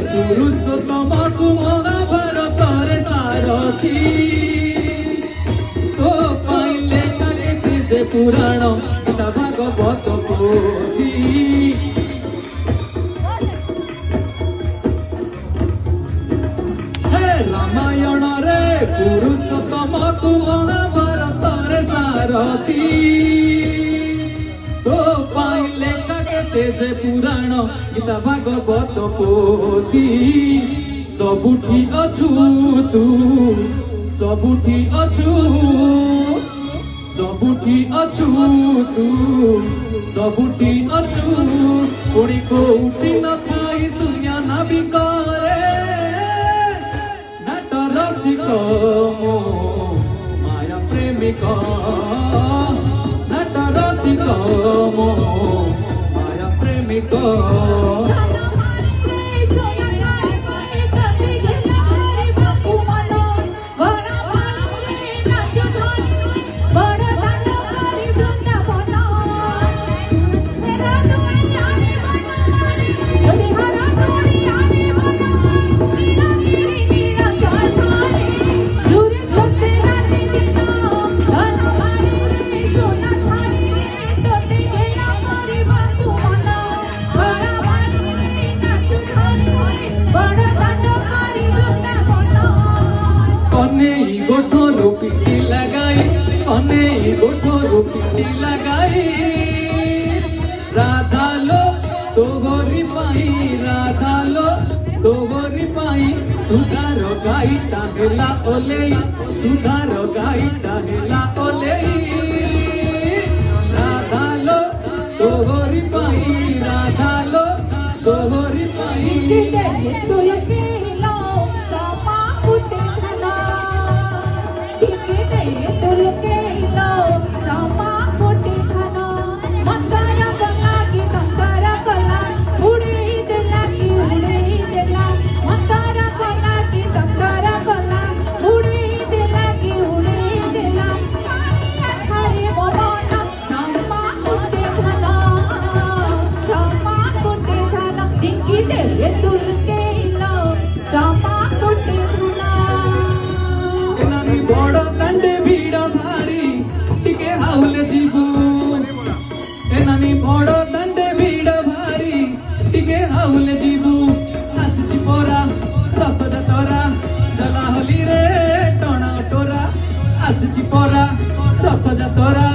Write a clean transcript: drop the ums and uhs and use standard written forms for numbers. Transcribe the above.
पुरुषोत्तम महाभारत रे सारथी तो पाइले चालिछि से पुराण गीता भागवत पोथी हे रामायण रे पुरुषोत्तम महाभारत रे सारथी तो पाइले से पुराण गीता भागवत पोथी सबुठी अछु तू सबुठी अछु सबुठी अछु तू सबुठी अछु पुणी कोउठी न थाई सुनिया नाविक रे नट रसिक मो माया प्रेमिक नट रसिक मो प्रेमिको गोठो पिटी लगाई अने गोठो पिटी लगाई राधा लो तोहरी पाई राधा लो तोहरी पाई सुधार गाई टाहेला ओले सुधार गाई टाहेला ओले राधा लो तोहरी पाई राधा लो तोहरी पाई बड़ दंडे भीड़ भारी टिके हाउले जीवू एनानी बड़ दंडे भीड़ भारी टिके हाउले जीवू आसुची पोरा रथ जतरा जला होली रे टणा टोरा आसुची पोरा रथ जतरा